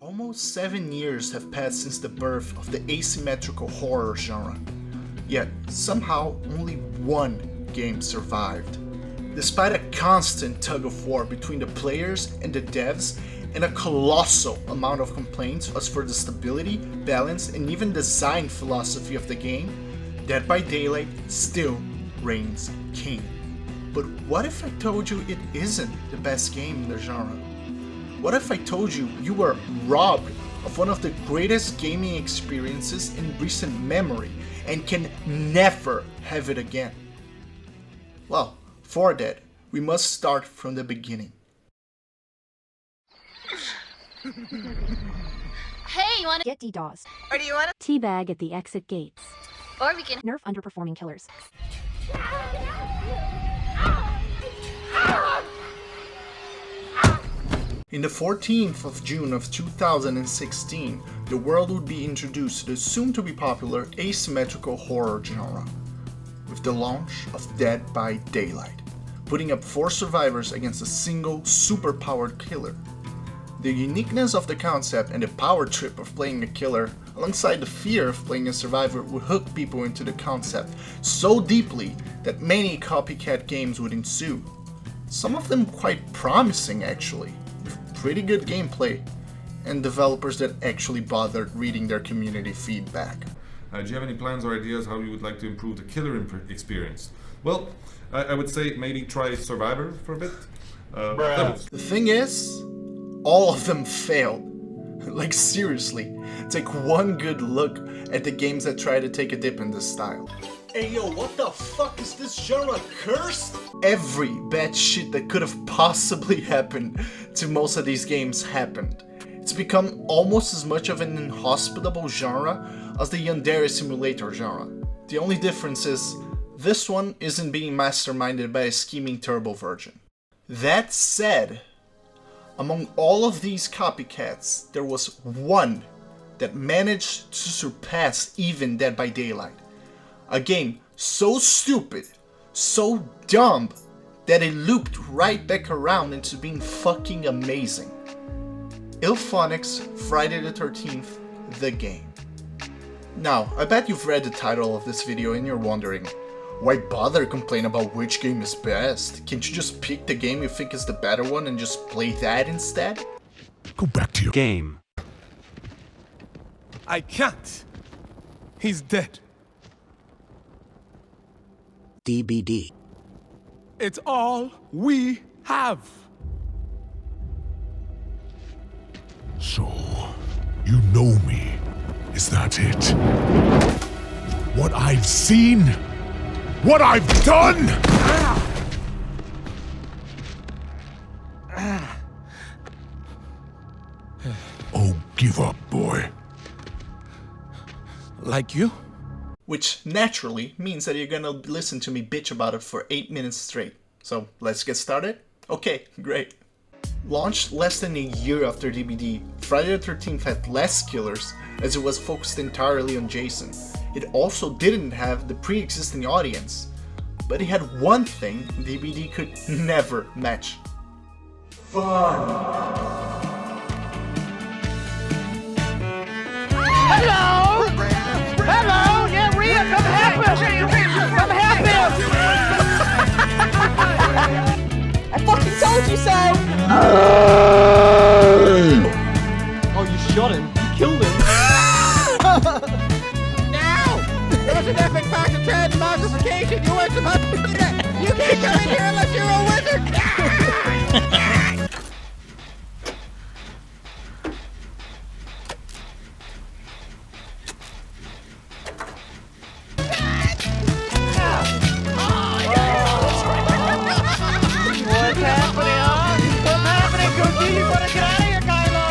Almost 7 years have passed since the birth of the asymmetrical horror genre, yet somehow only one game survived. Despite a constant tug of war between the players and the devs, and a colossal amount of complaints as for the stability, balance, and even design philosophy of the game, Dead by Daylight still reigns king. But what if I told you it isn't the best game in the genre? What if I told you you were robbed of one of the greatest gaming experiences in recent memory and can never have it again? Well, for that, we must start from the beginning. Hey, you wanna Get DDoS. or do you wanna Teabag at the exit gates. or we can Nerf underperforming killers. In the 14th of June of 2016, the world would be introduced to the soon-to-be popular asymmetrical horror genre, with the launch of Dead by Daylight, putting up 4 survivors against a single super-powered killer. The uniqueness of the concept and the power trip of playing a killer, alongside the fear of playing a survivor, would hook people into the concept so deeply that many copycat games would ensue. Some of them quite promising actually, with pretty good gameplay, and developers that actually bothered reading their community feedback. Do you have any plans or ideas how you would like to improve the killer experience? Well, I would say maybe try Survivor for a bit. The thing is, all of them failed. Like seriously, take one good look at the games that try to take a dip in this style. Hey yo, what the fuck is this genre cursed? Every bad shit that could have possibly happened to most of these games happened. It's become almost as much of an inhospitable genre as the Yandere Simulator genre. The only difference is, this one isn't being masterminded by a scheming turbo virgin. That said, among all of these copycats, there was one that managed to surpass even Dead by Daylight. A game so stupid, so dumb, that it looped right back around into being fucking amazing. Illphonic's Friday the 13th, the game. Now, I bet you've read the title of this video and you're wondering, why bother complain about which game is best? Can't you just pick the game you think is the better one and just play that instead? Go back to your Game. I can't. He's dead. DBD. It's all we have. So, you know me. Is that it? What I've seen? What I've done? Oh, give up, boy. Like you? Which naturally means that you're gonna listen to me bitch about it for 8 minutes straight. So let's get started? Okay, great. Launched less than a year after DBD, Friday the 13th had less killers as it was focused entirely on Jason. It also didn't have the pre-existing audience, but it had one thing DBD could never match. Fun! Hello! Hello! Yeah, Rhea, come help him! Come help him! I fucking told you so! Oh, you shot him? You killed him? Now! There's an epic fact of transmogrification! You weren't supposed to do that! You can't come in here unless you're a wizard! What's happening? What's happening, Cookie? You wanna get out of here, Kylo?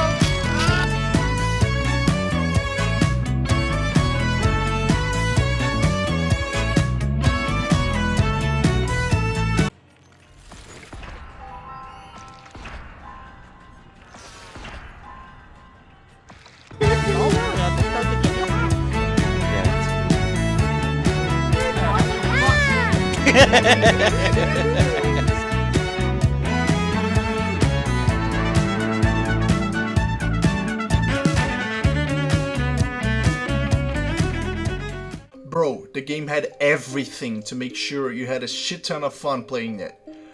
Bro, the game had everything to make sure you had a shit ton of fun playing it.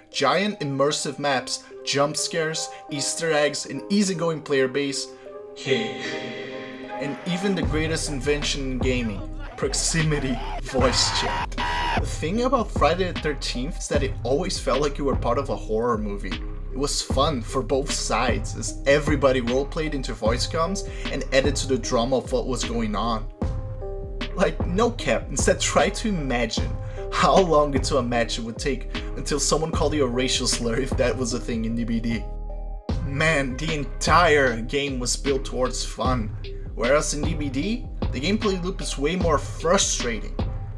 Giant immersive maps, jump scares, Easter eggs, an easygoing player base, cake. And even the greatest invention in gaming, proximity voice chat. The thing about Friday the 13th is that it always felt like you were part of a horror movie. It was fun for both sides as everybody roleplayed into voice comms and added to the drama of what was going on. Like, no cap, instead try to imagine how long into a match it would take until someone called you a racial slur if that was a thing in DBD. Man, the entire game was built towards fun, whereas in DBD, the gameplay loop is way more frustrating.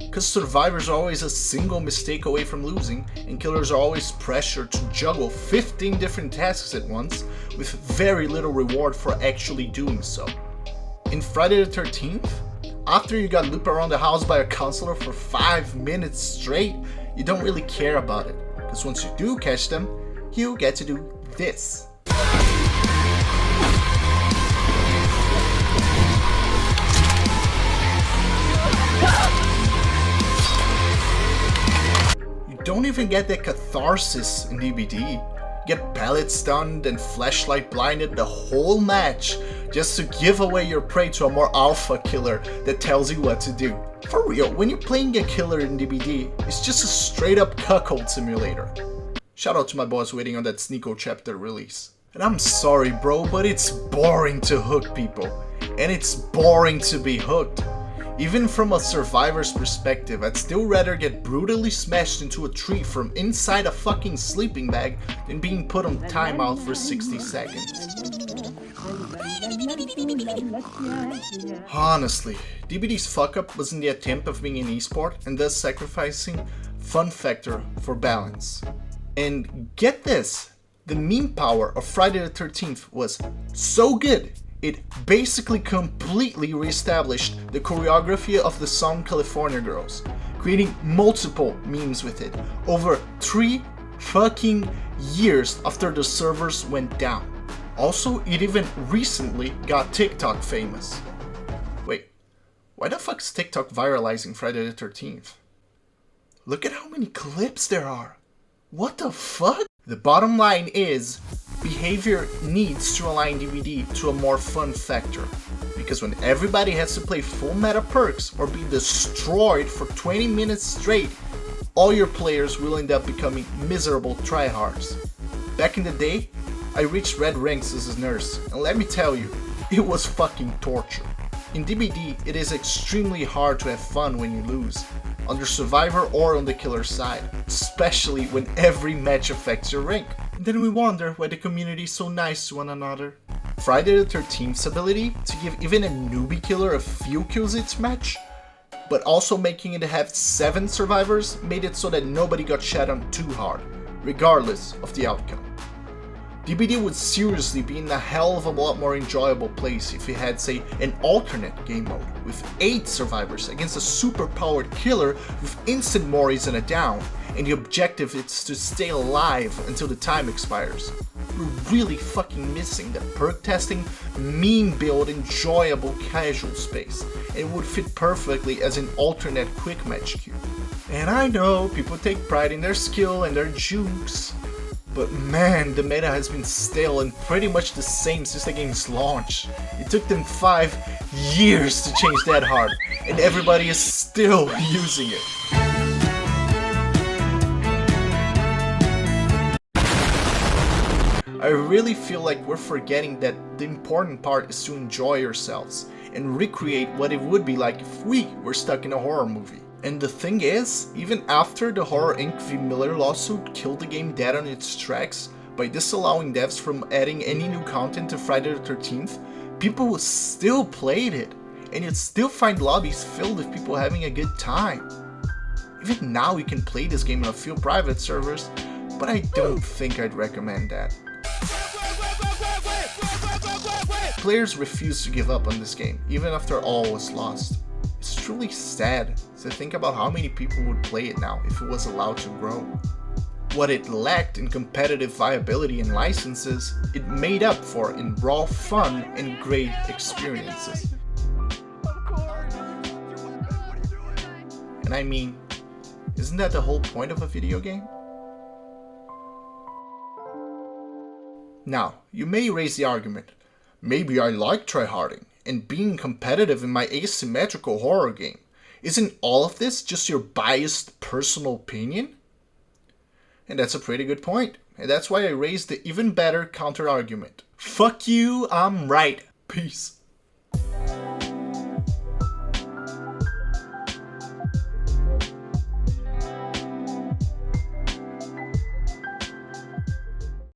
Cause survivors are always a single mistake away from losing, and killers are always pressured to juggle 15 different tasks at once, with very little reward for actually doing so. In Friday the 13th, after you got looped around the house by a counselor for 5 minutes straight, you don't really care about it, cause once you do catch them, you get to do this. Don't even get that catharsis in DBD. Get pallet stunned and flashlight blinded the whole match just to give away your prey to a more alpha killer that tells you what to do. For real, when you're playing a killer in DBD, it's just a straight up cuckold simulator. Shout out to my boss waiting on that Sneeko chapter release. And I'm sorry bro, but it's boring to hook people. And it's boring to be hooked. Even from a survivor's perspective, I'd still rather get brutally smashed into a tree from inside a fucking sleeping bag than being put on timeout for 60 seconds. Honestly, DBD's fuck up was in the attempt of being an esport and thus sacrificing fun factor for balance. And get this, the meme power of Friday the 13th was so good, it basically completely reestablished the choreography of the song California Girls, creating multiple memes with it over 3 fucking years after the servers went down. Also, it even recently got TikTok famous. Wait, why the fuck is TikTok viralizing Friday the 13th? Look at how many clips there are. What the fuck? The bottom line is, behavior needs to align DBD to a more fun factor, because when everybody has to play full meta perks or be destroyed for 20 minutes straight, all your players will end up becoming miserable tryhards. Back in the day, I reached red ranks as a nurse, and let me tell you, it was fucking torture. In DBD, it is extremely hard to have fun when you lose, on the survivor or on the killer side, especially when every match affects your rank. And then we wonder why the community is so nice to one another. Friday the 13th's ability to give even a newbie killer a few kills each match, but also making it have 7 survivors made it so that nobody got shat on too hard, regardless of the outcome. DBD would seriously be in a hell of a lot more enjoyable place if it had, say, an alternate game mode with 8 survivors against a super-powered killer with instant moris and a down, and the objective is to stay alive until the time expires. We're really fucking missing that perk testing, meme build, enjoyable casual space, and it would fit perfectly as an alternate quick match queue. And I know people take pride in their skill and their jukes, but man, the meta has been stale and pretty much the same since the game's launch. It took them 5 years to change that hard, and everybody is still using it. I really feel like we're forgetting that the important part is to enjoy yourselves and recreate what it would be like if we were stuck in a horror movie. And the thing is, even after the Horror Inc. v. Miller lawsuit killed the game dead on its tracks by disallowing devs from adding any new content to Friday the 13th, people still played it, and you'd still find lobbies filled with people having a good time. Even now you can play this game on a few private servers, but I don't think I'd recommend that. Players refuse to give up on this game, even after all was lost. It's truly sad to think about how many people would play it now if it was allowed to grow. What it lacked in competitive viability and licenses, it made up for in raw fun and great experiences. And I mean, isn't that the whole point of a video game? Now, you may raise the argument, maybe I like tryharding and being competitive in my asymmetrical horror game. Isn't all of this just your biased personal opinion? And that's a pretty good point. And that's why I raised the even better counter argument. Fuck you, I'm right. Peace.